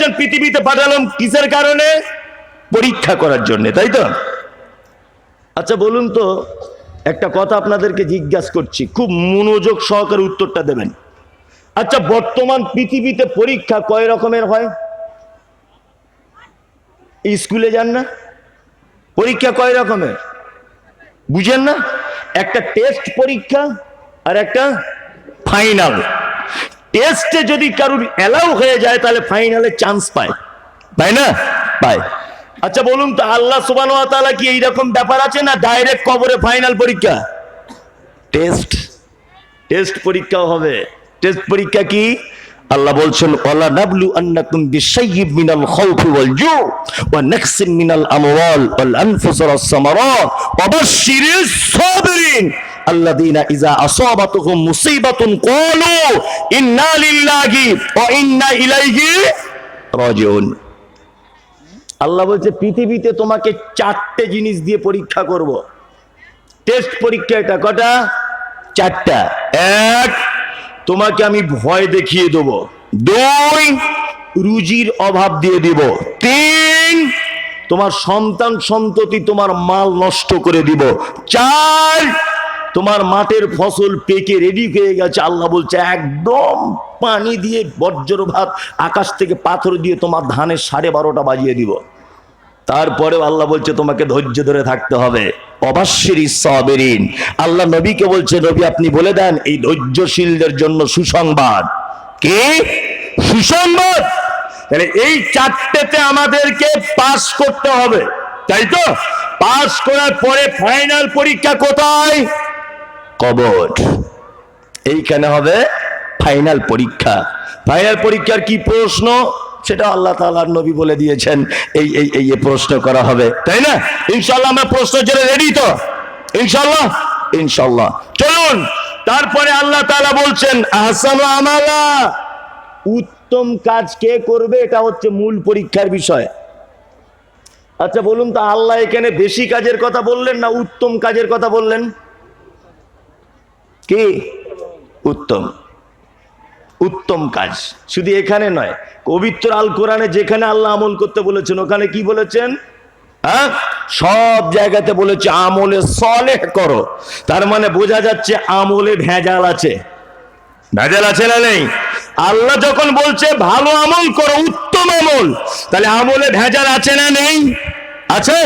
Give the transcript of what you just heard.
বলছেন পৃথিবীতে পাঠালাম কিসের কারণে? পরীক্ষা করার জন্য, তাই তো? আচ্ছা বলুন তো, একটা কথা আপনাদেরকে জিজ্ঞাসা করছি, খুব মনোযোগ সহকারে উত্তরটা দেবেন। আচ্ছা, বর্তমান পৃথিবীতে পরীক্ষা কয় রকমের হয়? স্কুলে যান না, পরীক্ষা কয় রকমের বুঝেন না? একটা টেস্ট পরীক্ষা আর একটা ফাইনাল। টেস্টে যদি কারুর অ্যালাউ হয়ে যায় তাহলে ফাইনালে চান্স পায়, তাই না? পায়। আচ্ছা বলুন তো, আল্লাহ সুবহানাহু ওয়া তাআলা কি এইরকম ব্যাপার আছে না ডাইরেক্ট কবরে ফাইনাল পরীক্ষা? টেস্ট, টেস্ট পরীক্ষাও হবে। টেস্ট পরীক্ষা কি? আল্লাহ বলছেন ওয়ালা নাবলু আন্নাকুম বিশাইয়্যিম মিনাল খাউফি ওয়াল জু ওয়া নাকসিম মিনাল আমওয়াল ওয়াল আনফুস ওয়াস সামারাত ওয়া বাশশিরিস সাবিরিন আল্লাযীনা ইযা আসাবাতুহুম মুসিবাতুন ক্বালু ইন্না লিল্লাহি ওয়া ইন্না ইলাইহি রাজিউন। আল্লাহ বলছে পৃথিবীতে তোমাকে চারটে জিনিস দিয়ে পরীক্ষা করব। টেস্ট পরীক্ষা এটা কটা? চারটা। এক, তোমাকে আমি ভয় দেখিয়ে দেব। দুই, রুজির অভাব দিয়ে দিব। তিন, তোমার সন্তান সন্ততি তোমার মাল নষ্ট করে দিব। চার, তোমার মাঠের ফসল পেকে রেডি হয়ে গেছে, আল্লাহ বলছে একদম পানি দিয়ে বজ্রপাত আকাশ থেকে পাথর দিয়ে তোমার ধানের 12:30 বাজিয়ে দিব। তারপরেও আল্লাহ বলছে তোমাকে ধৈর্য ধরে থাকতে হবে। অবাশশিরিস সাবিরিন, আল্লাহ নবীকে বলছে নবী আপনি বলে দেন এই ধৈর্যশীলদের জন্য সুসংবাদ। কি সুসংবাদ? তাহলে এই চারটেতে আমাদেরকে পাস করতে হবে, তাই তো? পাস করার পরে ফাইনাল পরীক্ষা কোথায়? কবর। এইখানে হবে ফাইনাল পরীক্ষা। ফাইনাল পরীক্ষার কি প্রশ্ন সেটা আল্লাহ তাআলার নবী বলে দিয়েছেন, এই এই এই প্রশ্ন করা হবে, তাই না? ইনশাআল্লাহ আমরা প্রশ্ন জেনে রেডি তো? ইনশাআল্লাহ, ইনশাআল্লাহ। চলুন, তারপরে আল্লাহ তাআলা বলছেন আহসানু আমালা, উত্তম কাজ কে করবে এটা হচ্ছে মূল পরীক্ষার বিষয়। আচ্ছা বলুন তো, আল্লাহ এখানে বেশি কাজের কথা বললেন না উত্তম কাজের কথা বললেন? কি উত্তম? উত্তম কাজ শুধু এখানে নয়, পবিত্র আল কোরআনে যেখানে আল্লাহ আমল করতে বলেছেন ওখানে কি বলেছেন? হ্যাঁ, সব জায়গাতে বলেছে আমলে সালেহ করো। তার মানে বোঝা যাচ্ছে আমলে ভেজাল আছে। ভেজাল আছে না নেই? আল্লাহ যখন বলছে ভালো আমল করো, উত্তম আমল, তাহলে আমলে ভেজাল আছে না নেই? আছে।